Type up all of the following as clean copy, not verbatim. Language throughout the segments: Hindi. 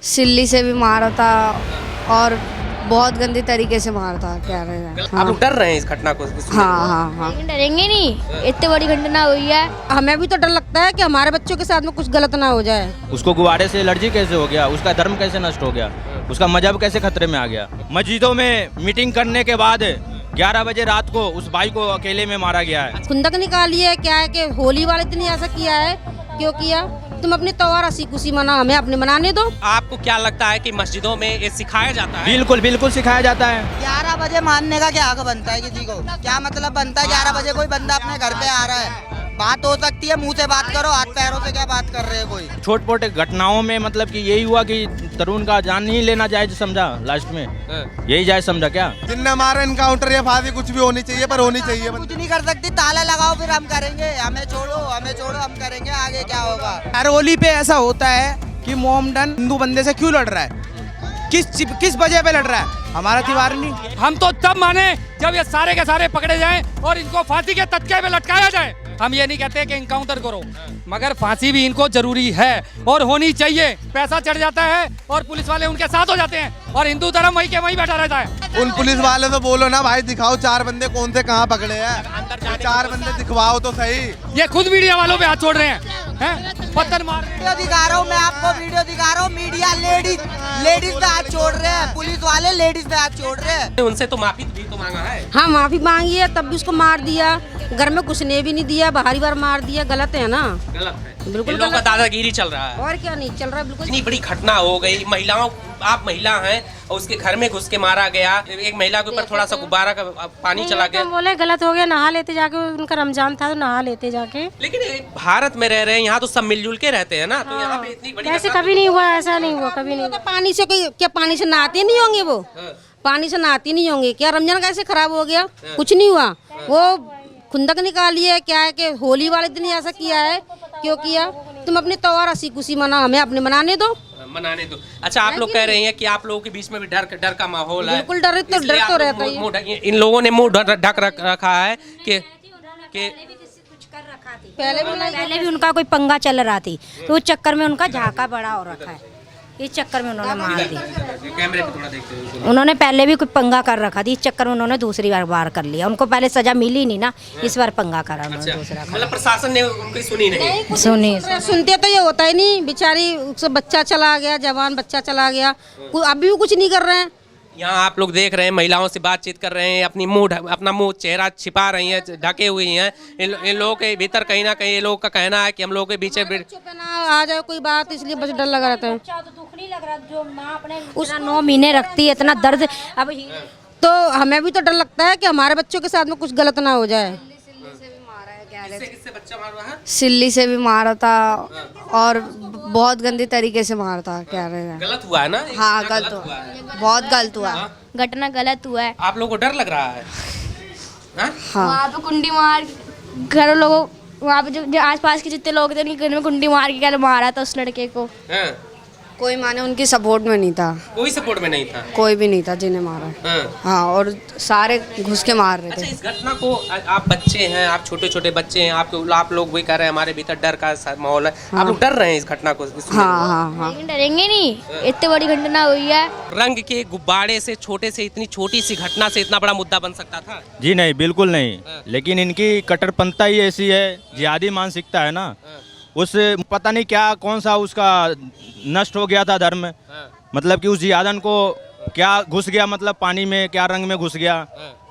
सिल्ली से भी मारा था और बहुत गंदी तरीके से मारा था। क्या रहे हैं आप लोग डर रहे हैं इस घटना को? हाँ हाँ हाँ। लेकिन डरेंगे नहीं, इतनी बड़ी घटना हुई है। हमें भी तो डर लगता है कि हमारे बच्चों के साथ में कुछ गलत ना हो जाए। उसको गुब्बारे से एलर्जी कैसे हो गया, उसका धर्म कैसे नष्ट हो गया, उसका मजहब कैसे खतरे में आ गया। मस्जिदों में मीटिंग करने के बाद 11 बजे रात को उस भाई को अकेले में मारा गया है। खुंदक निकाली है। क्या है कि होली वाले दिन ऐसा किया है, क्यों किया? तुम अपने त्योहार हंसी खुशी मनाओ, हमें अपने मनाने दो। आपको क्या लगता है कि मस्जिदों में ये सिखाया जाता है? बिल्कुल बिल्कुल सिखाया जाता है। 11 बजे मानने का क्या हक बनता है किसी को? क्या मतलब बनता है 11 बजे कोई बंदा अपने घर पे आ रहा है? बात हो सकती है, मुंह से बात करो, हाथ पैरों से क्या बात कर रहे हो? कोई छोट मोटे घटनाओं में मतलब कि यही हुआ कि तरुण का जान नहीं लेना जायज समझा, लास्ट में यही जायज समझा। क्या जिनने मारा इनकाउंटर या फांसी कुछ भी होनी चाहिए, पर होनी चाहिए। कुछ नहीं कर सकती, ताला लगाओ फिर हम करेंगे। हमें छोड़ो हम करेंगे, आगे क्या होगा? हर होली पे ऐसा होता है कि मोहम्मदन हिंदू बंदे से क्यों लड़ रहा है, किस वजह पे लड़ रहा है? हमारा त्योहार नहीं। हम तो तब माने जब ये सारे के सारे पकड़े जाएं और इनको फांसी के तख्ते पे लटकाया जाए। हम ये नहीं कहते कि इनकाउंटर करो, मगर फांसी भी इनको जरूरी है और होनी चाहिए। पैसा चढ़ जाता है और पुलिस वाले उनके साथ हो जाते हैं और हिंदू धर्म वहीं के वहीं बैठा रहता है। उन पुलिस वाले तो बोलो ना भाई, दिखाओ 4 बंदे कौन से कहाँ पकड़े हैं, 4 बंदे दिखवाओ तो सही। ये खुद मीडिया वालों पे हाथ छोड़ रहे हैं, पत्थर मार रहे हैं। वीडियो दिखा रहा हूँ, मैं आपको वीडियो दिखा रहा हूँ। मीडिया लेडीज पे हाथ छोड़ रहे हैं, पुलिस वाले लेडीज पे हाथ छोड़ रहे हैं। उनसे तो माफी भी तो मांगा है। हाँ, माफी मांगी है, तब भी उसको मार दिया। घर में घुसने भी नहीं दिया, बाहरी बार मार दिया। गलत है ना? गलत है, बिल्कुल इन लोगों का गलत। दादागिरी चल रहा है। और क्या नहीं चल रहा, बिल्कुल। इतनी बड़ी घटना हो गई, महिलाओं, आप महिला हैं और उसके घर में घुस के मारा गया। एक महिला के ऊपर थोड़ा सा गुब्बारा का पानी चला गया। बोले गलत हो गया, नहा लेते जाके, उनका रमजान था तो नहा लेते जाके। लेकिन भारत में रह रहे हैं, यहाँ तो सब मिलजुल के रहते हैं ना, तो यहाँ पे इतनी बड़ी ऐसे कभी नहीं हुआ, ऐसा नहीं हुआ, कभी नहीं। पानी से कोई क्या, पानी से नहाते नहीं होंगे वो? पानी से नहाते नहीं होंगे क्या? रमजान कैसे खराब हो गया? कुछ नहीं हुआ। वो खुंदक निकाली है। क्या है कि होली वाले दिन ऐसा किया है, क्यों किया? तुम अपने त्योहार हंसी खुशी मनाओ, हमें अपने मनाने दो। अच्छा, आप लोग कह रहे हैं कि आप लोगों के बीच में भी डर का माहौल है। बिल्कुल डर तो रहता ही। इन लोगों ने मुंह ढक रखा है कि पहले भी उनका कोई पंगा चल रहा थी, तो उस चक्कर में उनका झाका बड़ा हो रखा है। इस चक्कर में उन्होंने मार दी। कैमरे पे थोड़ा देखते हैं। उन्होंने पहले भी कोई पंगा कर रखा थी, इस चक्कर में उन्होंने दूसरी बार कर लिया। उनको पहले सजा मिली नहीं ना, इस बार पंगा करा उन्होंने दूसरा। मतलब प्रशासन ने उनकी सुनी नहीं। सुनी सुनते तो ये होता ही नहीं। बेचारी उसका बच्चा चला गया, जवान बच्चा चला गया, अभी भी कुछ नहीं कर रहे हैं। यहाँ आप लोग देख रहे हैं, महिलाओं से बातचीत कर रहे हैं, अपना मुंह चेहरा छिपा रही हैं, ढके हुई हैं। इन लोगों के भीतर कहीं ना कहीं ये लोग का कहना है कि हम लोगों के बीच आ जाए कोई बात, इसलिए बस डर लगा रहता है। तो दुख नहीं लग रहा, जो माँ अपने उस 9 महीने रखती है, इतना दर्द। अब तो हमें भी तो डर लगता है कि हमारे बच्चों के साथ में कुछ गलत ना हो जाए। किससे बच्चा मारा है? सिल्ली से भी मारा था और बहुत गंदी तरीके से मारा था। क्या रहे हैं गलत हुआ है ना? हाँ, गलत हुआ, बहुत गलत हुआ। घटना गलत हुआ है। आप लोगों को डर लग रहा है? हाँ, वहाँ पे कुंडी मार घर लोगों, वहाँ पे जो आसपास के जितने लोग थे उनके घर में कुंडी मार के मारा था उस लड़के को। हाँ। कोई माने उनकी सपोर्ट में नहीं था, कोई सपोर्ट में नहीं था, कोई भी नहीं था जिन्हें मारा। हाँ, और सारे घुस के मार रहे अच्छा, थे। इस घटना को आप बच्चे हैं, आप छोटे बच्चे हैं, आप लोग भी कह रहे हैं हमारे भीतर डर का माहौल है। आप लोग डर रहे हैं इस घटना को? हाँ हाँ हाँ। लेकिन डरेंगे नहीं, इतनी बड़ी घटना हुई है। रंग के गुब्बारे से, छोटे से, इतनी छोटी सी घटना से इतना बड़ा मुद्दा बन सकता था? जी नहीं, बिल्कुल नहीं। लेकिन इनकी कट्टरपंथी ही ऐसी है, जिहादी मानसिकता है ना। उस पता नहीं क्या, कौन सा उसका नष्ट हो गया था धर्म। मतलब कि उस जिहादन को क्या घुस गया, मतलब पानी में क्या रंग में घुस गया।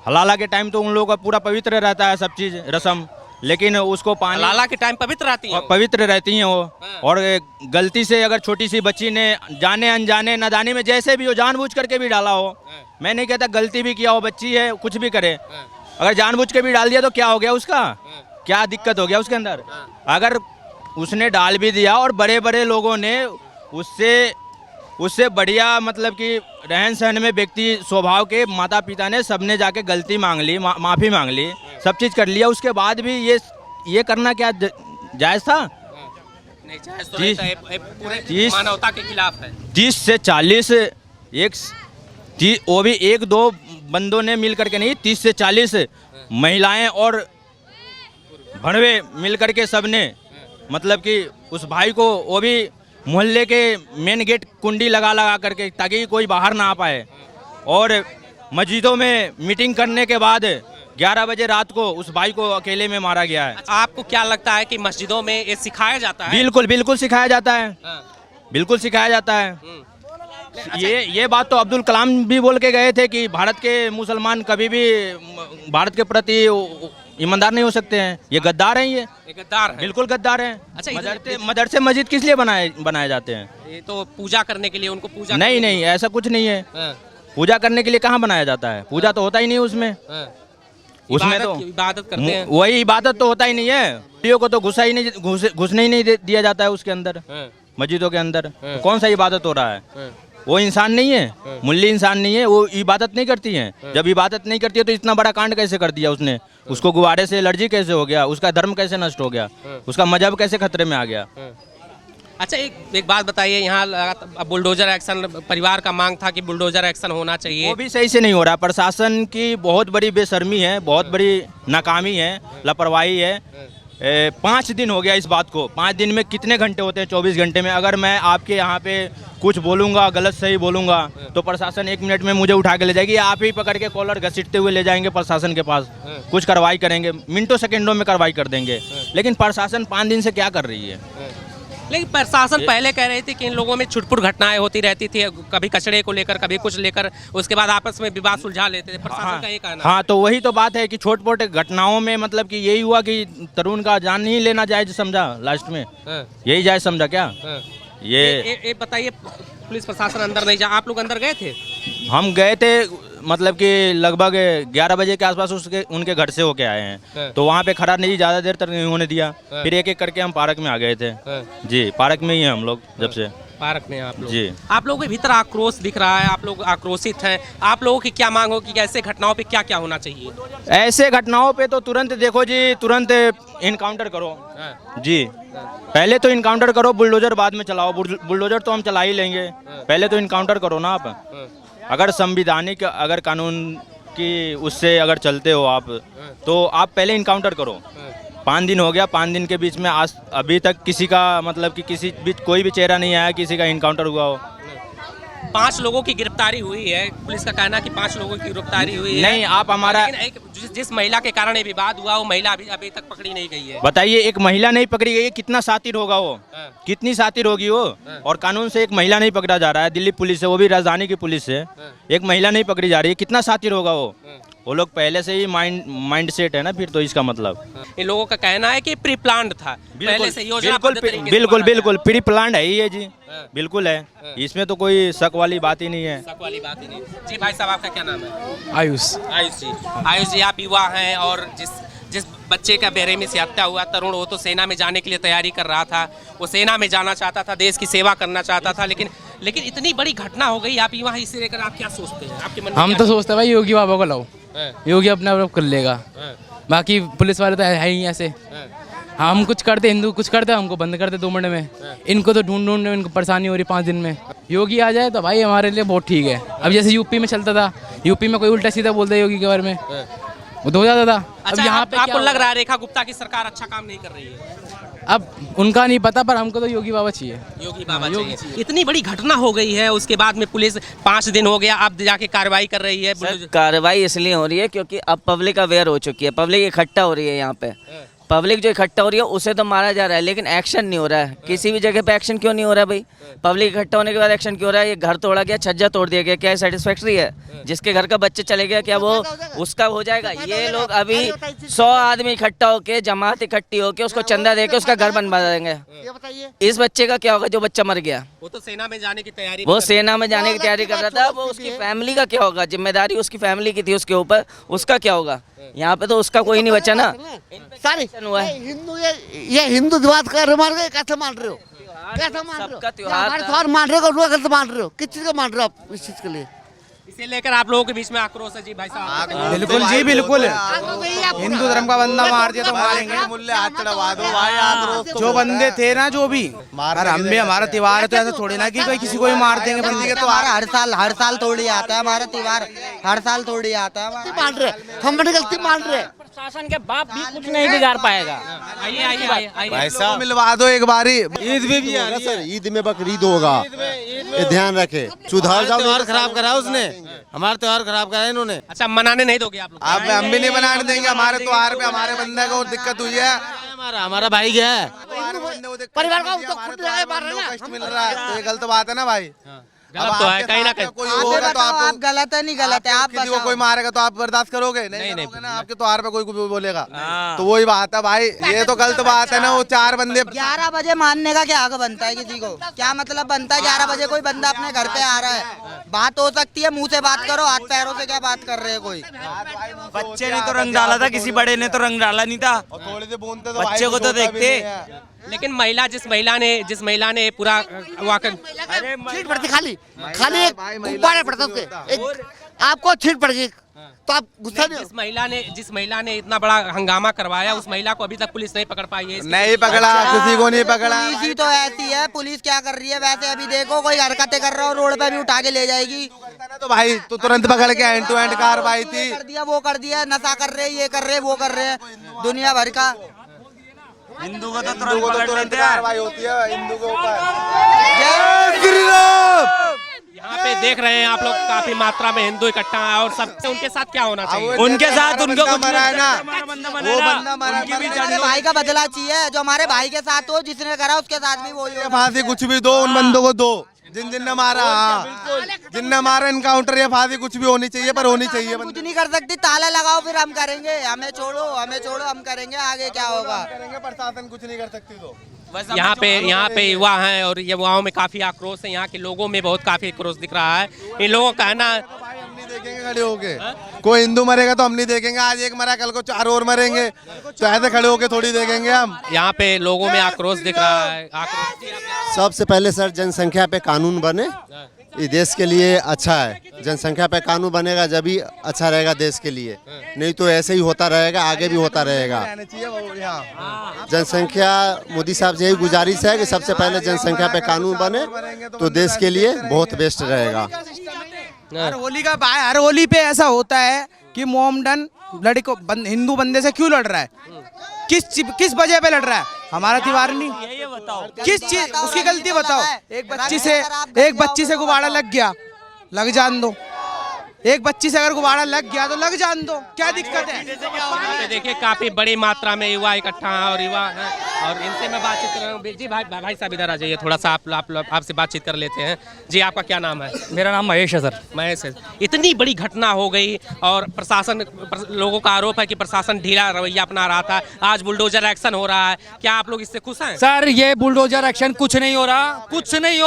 हलाला के टाइम तो उन लोगों का पूरा पवित्र रहता है सब चीज, रस्म, लेकिन उसको पानी हलाला के टाइम पवित्र रहती हैं वो। और गलती से अगर छोटी सी बच्ची ने जाने अनजाने नादानी में जैसे भी हो, जानबूझ करके भी डाला हो, मैं नहीं कहता गलती भी किया हो, बच्ची है, कुछ भी करे, अगर जानबूझ के भी डाल दिया तो क्या हो गया, उसका क्या दिक्कत हो गया उसके अंदर? अगर उसने डाल भी दिया और बड़े बड़े लोगों ने उससे बढ़िया, मतलब कि रहन सहन में, व्यक्ति स्वभाव के, माता पिता ने सबने जाके गलती मांग ली, माफ़ी मांग ली, सब चीज़ कर लिया, उसके बाद भी ये करना क्या जायज़ था? नहीं, जायज़ तो नहीं था, पूरे मानवता के खिलाफ है। 30 से 40 वो भी 1-2 बंदों ने मिल करके नहीं, 30 से 40 महिलाएं और भड़वे मिल करके सबने, मतलब कि उस भाई को, वो भी मोहल्ले के मेन गेट कुंडी लगा लगा करके, ताकि कोई बाहर ना आ पाए। और मस्जिदों में मीटिंग करने के बाद 11 बजे रात को उस भाई को अकेले में मारा गया है। आपको क्या लगता है कि मस्जिदों में ये सिखाया जाता है? बिल्कुल बिल्कुल सिखाया जाता है, बिल्कुल सिखाया जाता है। ये बात तो अब्दुल कलाम भी बोल के गए थे कि भारत के मुसलमान कभी भी भारत के प्रति ईमानदार नहीं हो सकते हैं। ये गद्दार हैं, ये गद्दार हैं। बिल्कुल गद्दार हैं। अच्छा, मदरसे मस्जिद किस लिए बनाए जाते हैं? ये तो पूजा करने के लिए, उनको पूजा नहीं नहीं, ऐसा कुछ नहीं है। पूजा करने के लिए कहाँ बनाया जाता है? पूजा तो होता ही नहीं उसमें। उसमें तो इबादत करते हैं। वही इबादत तो होता ही नहीं है। मुल्लियों को तो घुसने ही नहीं दिया जाता है उसके अंदर, मस्जिदों के अंदर। कौन सा इबादत हो रहा है? वो इंसान नहीं है, मुल्ली इंसान नहीं है, वो इबादत नहीं करती है। जब इबादत नहीं करती है तो इतना बड़ा कांड कैसे कर दिया उसने? उसको गुब्बारे से एलर्जी कैसे हो गया? उसका धर्म कैसे नष्ट हो गया? उसका मजहब कैसे खतरे में आ गया? अच्छा, एक बात बताइए, यहाँ बुलडोजर एक्शन, परिवार का मांग था कि बुलडोजर एक्शन होना चाहिए, वो भी सही से नहीं हो रहा। प्रशासन की बहुत बड़ी बेशर्मी है, बहुत बड़ी नाकामी है, लापरवाही है। 5 दिन हो गया इस बात को। 5 दिन में कितने घंटे होते हैं? 24 घंटे में अगर मैं आपके यहाँ पे कुछ बोलूँगा, गलत सही बोलूँगा, तो प्रशासन 1 मिनट में मुझे उठा के ले जाएगी। आप ही पकड़ के कॉलर घसीटते हुए ले जाएंगे प्रशासन के पास, कुछ कार्रवाई करेंगे, मिनटों सेकंडों में कार्रवाई कर देंगे। लेकिन प्रशासन 5 दिन से क्या कर रही है? लेकिन प्रशासन पहले कह रही थी कि इन लोगों में छुटपुट घटनाएं होती रहती थी, कभी कचड़े को लेकर, कभी कुछ लेकर, उसके बाद आपस में विवाद सुलझा लेते थे। प्रशासन का ये कहना है। हाँ, तो वही तो बात है कि छोट-मोट घटनाओं में मतलब कि यही हुआ कि तरुण का जान नहीं लेना जायज समझा लास्ट में। यही जायज समझा क्या? ये बताइए, पुलिस प्रशासन अंदर नहीं जा, आप लोग अंदर गए थे? हम गए थे, मतलब कि लगभग 11 बजे के आसपास उनके घर से होके आए हैं। तो वहाँ पे खड़ा नहीं, ज़्यादा देर तक नहीं होने दिया। फिर एक एक करके हम पार्क में आ गए थे। जी, पार्क में ही हैं हम लोग जब से। पार्क में आप लोग? जी। आप लोगों के भीतर आक्रोश दिख रहा है, आप लोग आक्रोशित हैं। आप लोगों की क्या मांग हो कि ऐसे घटनाओं पे क्या क्या होना चाहिए? ऐसे घटनाओं पे तो तुरंत देखो जी, तुरंत इनकाउंटर करो जी। पहले तो इनकाउंटर करो, बुलडोजर बाद में चलाओ। बुलडोजर तो हम चला ही लेंगे, पहले तो इनकाउंटर करो ना आप। अगर संविधानिक, अगर कानून की उससे अगर चलते हो आप, तो आप पहले इनकाउंटर करो। 5 दिन हो गया, 5 दिन के बीच में आज अभी तक किसी का मतलब कि किसी बीच कोई भी चेहरा नहीं आया किसी का इनकाउंटर हुआ हो। 5 लोगों की गिरफ्तारी हुई है, पुलिस का कहना है कि 5 लोगों की गिरफ्तारी हुई है। नहीं, आप हमारा, जिस महिला के कारण ये विवाद हुआ, वो महिला अभी तक पकड़ी नहीं गई है। बताइए, एक महिला नहीं पकड़ी गई है, कितना शातिर होगा वो? कितनी शातिर होगी वो? और कानून से एक महिला नहीं पकड़ा जा रहा है, दिल्ली पुलिस से, वो भी राजधानी की पुलिस से एक महिला नहीं पकड़ी जा रही है। कितना शातिर होगा वो? वो लोग पहले से ही माइंड सेट है ना, फिर तो इसका मतलब। इन लोगों का कहना है कि प्री प्लान्ड था, पहले से योजना बिल्कुल प्री प्लान्ड है ये जी, बिल्कुल है। इसमें तो कोई शक वाली बात ही नहीं है। शक वाली बात ही नहीं। जी भाई साहब, आपका क्या नाम है? आयुष। आयुष जी, आप युवा हैं और जिस बच्चे का बेरहमी से हत्या हुआ, तरुण, वो तो सेना में जाने के लिए तैयारी कर रहा था, वो सेना में जाना चाहता था, देश की सेवा करना चाहता था, लेकिन इतनी बड़ी घटना हो गई। आप युवा इसे लेकर आप क्या सोचते हैं? आपके मन में हम तो सोचते हैं भाई योगी बाबा को लाओ, योगी अपने आप कर लेगा। बाकी पुलिस वाले तो है ही ऐसे। हम कुछ करते, हिंदू कुछ करते, हमको बंद करते 2 मिनट में। इनको तो ढूंढ इनको परेशानी हो रही 5 दिन में। योगी आ जाए तो भाई हमारे लिए बहुत ठीक है। अब जैसे यूपी में चलता था, यूपी में कोई उल्टा सीधा बोलता है योगी के बारे में, वो तो हो जाता था। अच्छा, अब यहाँ पे आपको लग रहा है रेखा गुप्ता की सरकार अच्छा काम नहीं कर रही है? अब उनका नहीं पता, पर हमको तो योगी बाबा चाहिए। योगी बाबा चाहिए। इतनी बड़ी घटना हो गई है, उसके बाद में पुलिस 5 दिन हो गया, अब जाके कार्रवाई कर रही है। कार्रवाई इसलिए हो रही है क्योंकि अब पब्लिक अवेयर हो चुकी है, पब्लिक इकट्ठा हो रही है। यहाँ पे पब्लिक जो इकट्ठा हो रही है उसे तो मारा जा रहा है, लेकिन एक्शन नहीं हो रहा है। किसी भी जगह पे एक्शन क्यों नहीं हो रहा है भाई? पब्लिक इकट्ठा होने के बाद एक्शन क्यों हो रहा है? ये घर तोड़ा गया, छज्जा तोड़ दिया गया, क्या सेटिस्फैक्ट्री है? जिसके घर का बच्चे चले गया, क्या वो उसका हो जाएगा? ये लोग अभी 100 आदमी इकट्ठा होके, जमात इकट्ठी होके उसको चंदा देके उसका घर बनवा देंगे। इस बच्चे का क्या होगा जो बच्चा मर गया? वो तो सेना में जाने की तैयारी, वो सेना में जाने की तैयारी कर रहा था। वो उसकी फैमिली का क्या होगा? जिम्मेदारी उसकी फैमिली की थी उसके ऊपर, उसका क्या होगा? यहाँ पे तो उसका कोई नहीं बचा ना। सारी हुआ है हिंदू, ये हिंदू दिमाग का मान रहे, कैसे मान रहे हो? कैसे मान रहे हो? सबका त्योहार त्योहार मान रहे हो, कैसे मान रहे हो? किस चीज का मान रहे हो आप इस चीज के लिए? इसे लेकर आप लोगों के बीच में आक्रोश है जी भाई साहब? बिल्कुल जी, बिल्कुल। हिंदू धर्म का बंदा मार दिया तो मारेंगे। मूल्य हाथ चढ़वा दो भाई, आक्रोश जो बंदे थे ना, जो भी हम भी, हमारा त्योहार है तो ऐसा थोड़ी ना कि कोई किसी को भी मार देंगे बंदे के। तो हर साल थोड़ी आता है हमारा त्योहार, हर साल थोड़ी आता है। मान रहे हम, बड़ी गलती मान रहे, प्रशासन के बाप भी कुछ नहीं बिगाड़ पाएगा। आइए आइए आइए आइए। भाई साहब मिलवा दो एक बारी। ईद में भी होगा सर, ईद में बकरीद होगा, ये ध्यान रखे। सुधार जाओ, त्योहार खराब करा उसने, हमारा त्योहार खराब करा इन्होंने। अच्छा मनाने नहीं दोगे आप लोग? आप हम भी नहीं बनाने देंगे। हमारे त्योहार पे हमारे बंदे को दिक्कत हुई है। हमारा भाई गया है, परिवार को तो खुद लगा मार रहे हैं कष्ट मिल रहा है, तो ये गलत बात है ना भाई। गलत तो है कहीं ना कहीं। कोई होगा तो आप गलत है नहीं गलत है आप किसी को कोई मारेगा तो आप बर्दाश्त करोगे? नहीं नहीं ना, आपके त्योहार पे कोई बोलेगा तो वही बात है भाई। ये तो गलत बात है ना। वो 4 बंदे 11 बजे मानने का क्या हक बनता है किसी को? क्या मतलब बनता है 11 बजे कोई बंदा अपने घर पे आ रहा है? बात हो सकती है, मुंह से बात करो, हाथ पैरों से क्या बात कर रहे हैं? कोई बच्चे ने तो रंग डाला था, किसी बड़े ने तो रंग डाला नहीं था। थोड़े से बोलते तो बच्चे को तो देखते। लेकिन जिस महिला ने पूरा वाकई छीट पड़ती खाली एक गुब्बारे पड़ता उसके, आपको छीट पड़ गई तो आप गुस्सा नहीं। जिस महिला ने इतना बड़ा हंगामा करवाया, उस महिला को अभी तक पुलिस नहीं पकड़ पाई है। नहीं पकड़ा, किसी को नहीं पकड़ा। पुलिस ही तो ऐसी है। पुलिस क्या कर रही है वैसे? अभी देखो कोई हरकतें कर रहा हो रोड पे भी उठा के ले जाएगी तो भाई तो तुरंत पकड़ के एंड टू एंड कार्रवाई थी। कर दिया, वो कर दिया, नशा कर रहे, ये कर रहे, वो कर रहे हैं, दुनिया भर का। हिंदू को तो तुरंत कार्रवाई होती है हिंदू के ऊपर। जय श्री राम। यहाँ पे देख रहे हैं आप लोग, काफी मात्रा में हिंदू इकट्ठा है और सबसे उनके साथ क्या होना चाहिए? उनके साथ उनको कुछ मरा है ना, वो बंदा मरा, हमारे भाई का बदला चाहिए। जो हमारे भाई के साथ हो, जिसने करा उसके साथ भी वही हो। फांसी कुछ भी दो उन बंदों को दो जिनने मारा। जिनने मारा एनकाउंटर या फांसी कुछ भी होनी चाहिए, पर होनी चाहिए। कुछ नहीं कर सकती, ताला लगाओ फिर हम करेंगे। हमें छोड़ो हम करेंगे, आगे क्या होगा? प्रशासन कुछ नहीं कर सकती तो। यहाँ पे युवा हैं और युवाओं में काफी आक्रोश है। यहाँ के लोगों में बहुत काफी आक्रोश दिख रहा है। इन लोगों का कहना हम नहीं देखेंगे खड़े होके। कोई हिंदू मरेगा तो हम नहीं देखेंगे। आज एक मरा, कल को 4 और मरेंगे, तो ऐसे खड़े होके थोड़ी देखेंगे हम। यहाँ पे लोगों में आक्रोश दिख रहा है। सबसे पहले सर जनसंख्या पे कानून बने, ये देश के लिए अच्छा है। जनसंख्या पे कानून बनेगा जब ही अच्छा रहेगा देश के लिए, नहीं तो ऐसे ही होता रहेगा, आगे भी होता रहेगा। जनसंख्या, मोदी साहब से यही गुजारिश है कि सबसे पहले जनसंख्या पे कानून बने तो देश के लिए बहुत बेस्ट रहेगा। हर होली पे ऐसा होता है कि मोमडन लड़को हिंदू बंदे से क्यों लड़ रहा है? किस वजह पे लड़ रहा है? हमारा त्योहार नहीं, किस चीज उसकी गलती बताओ। एक बच्ची से गुब्बारा लग गया, लग जान दो। एक बच्ची से अगर गुब्बारा लग गया तो लग जान दो, क्या दिक्कत है? यहाँ पे देखिए काफी बड़ी मात्रा में युवा इकट्ठा है और युवा है और इनसे मैं बातचीत कर रहा हूँ। जी भाई साहब इधर आ जाइए, थोड़ा सा आपसे बातचीत कर लेते हैं। जी आपका क्या नाम है? मेरा नाम महेश है सर। महेश है। इतनी बड़ी घटना हो गई और लोगों का आरोप है कि प्रशासन ढीला रवैया अपना रहा था। आज बुलडोजर एक्शन हो रहा है, क्या आप लोग इससे खुश हैं? सर ये बुलडोजर एक्शन कुछ नहीं हो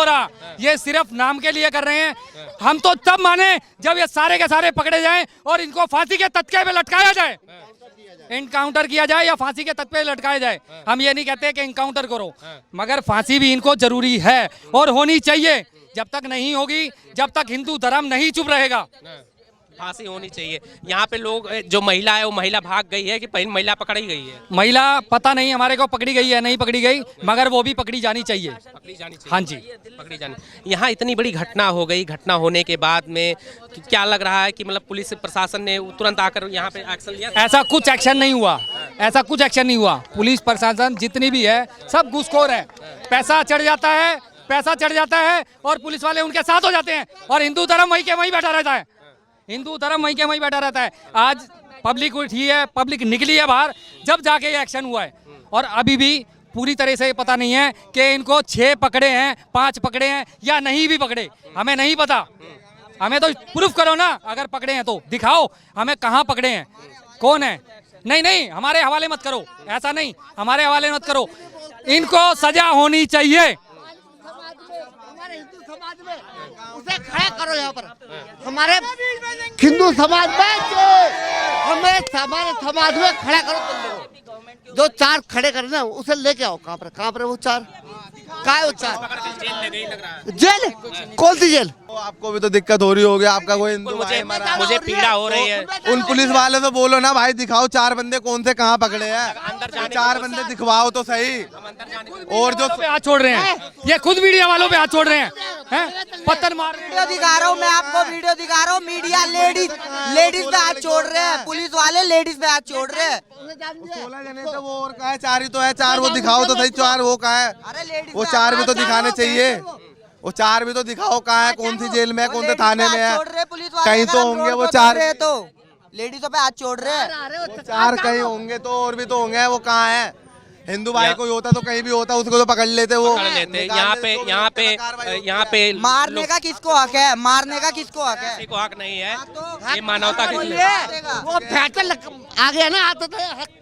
रहा, ये सिर्फ नाम के लिए कर रहे हैं। हम तो तब माने जब ये सारे के सारे पकड़े जाएं और इनको फांसी के तख्ते पे लटकाया जाए, एनकाउंटर किया जाए या फांसी के तख्ते पे लटकाया जाए। हम ये नहीं कहते कि एनकाउंटर करो, मगर फांसी भी इनको जरूरी है और होनी चाहिए। जब तक नहीं होगी, जब तक हिंदू धर्म नहीं चुप रहेगा, फांसी होनी चाहिए। यहाँ पे लोग, जो महिला है वो महिला भाग गई है कि पहले महिला पकड़ी गई है? महिला पता नहीं हमारे को पकड़ी गई है नहीं पकड़ी गई, मगर वो भी पकड़ी जानी चाहिए। हाँ जी, पकड़ी जानी। यहाँ इतनी बड़ी घटना हो गई, घटना होने के बाद में क्या लग रहा है कि मतलब पुलिस प्रशासन ने तुरंत आकर यहाँ पे एक्शन लिया? ऐसा कुछ एक्शन नहीं हुआ। पुलिस प्रशासन जितनी भी है सब घूसखोर है। पैसा चढ़ जाता है और पुलिस वाले उनके साथ हो जाते हैं और हिंदू धर्म वहीं के वहीं बैठा रहता है। आज पब्लिक उठी है, पब्लिक निकली है बाहर, जब जाके ये एक्शन हुआ है। और अभी भी पूरी तरह से पता नहीं है कि इनको 6 पकड़े हैं, 5 पकड़े हैं या नहीं भी पकड़े, हमें नहीं पता। हमें तो प्रूफ करो ना, अगर पकड़े हैं तो दिखाओ हमें कहाँ पकड़े हैं, कौन है। नहीं हमारे हवाले मत करो, ऐसा नहीं, हमारे हवाले मत करो। इनको सजा होनी चाहिए। उसे खड़ा करो यहाँ पर। हमारे हिंदू समाज में हमारे समाज में खड़ा करो तुम लोग। जो 4 खड़े करे ना उसे लेके आओ। कहाँ पर वो 4? जेल? कौन सी जेल? आपको भी तो दिक्कत हो रही होगी, आपका कोई हिंदू मुझे मुझे पीड़ा हो रही है। उन पुलिस वाले से बोलो ना भाई, दिखाओ 4 बंदे कौन से कहाँ पकड़े हैं, 4 बंदे दिखवाओ तो सही। और जो पे हाथ छोड़ रहे हैं, ये खुद मीडिया वालों पे हाथ छोड़ रहे हैं, पत्थर मार रहे हैं। वीडियो दिखा रहा हूँ मैं आपको, वीडियो दिखा रहा हूँ। मीडिया लेडीज पे हाथ छोड़ रहे हैं, पुलिस वाले लेडीज पे हाथ छोड़ रहे हैं। 16 जने तो वो और कहा है, 4 ही तो है, 4 वो दिखाओ तो सही, 4 वो कहा है, वो 4 भी तो दिखाने चाहिए, वो 4 भी तो दिखाओ कहाँ है, कौन सी जेल में है, कौन से थाने में है, कहीं तो होंगे वो 4 तो लेडीजों पे हाथ छोड़ रहे हैं। 4 कहीं होंगे तो, और भी तो होंगे, वो कहाँ है। हिंदू भाई कोई होता तो कहीं भी होता, उसको तो पकड़ लेते वो, यहाँ पे मारने का किसको हक है, मारने का किसको हक है, किसी को हक नहीं है, ये मानवता के लिए। वो फैक्टर आ गया ना, आते थे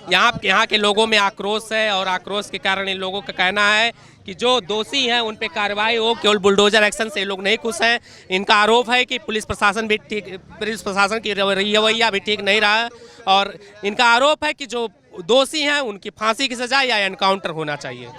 यहाँ के लोगों में आक्रोश है, और आक्रोश के कारण इन लोगों का कहना है कि जो दोषी हैं उन पे कार्रवाई हो, केवल बुलडोजर एक्शन से लोग नहीं खुश हैं। इनका आरोप है कि पुलिस प्रशासन की रवैया भी ठीक नहीं रहा, और इनका आरोप है कि जो दोषी हैं उनकी फांसी की सजा या एनकाउंटर होना चाहिए।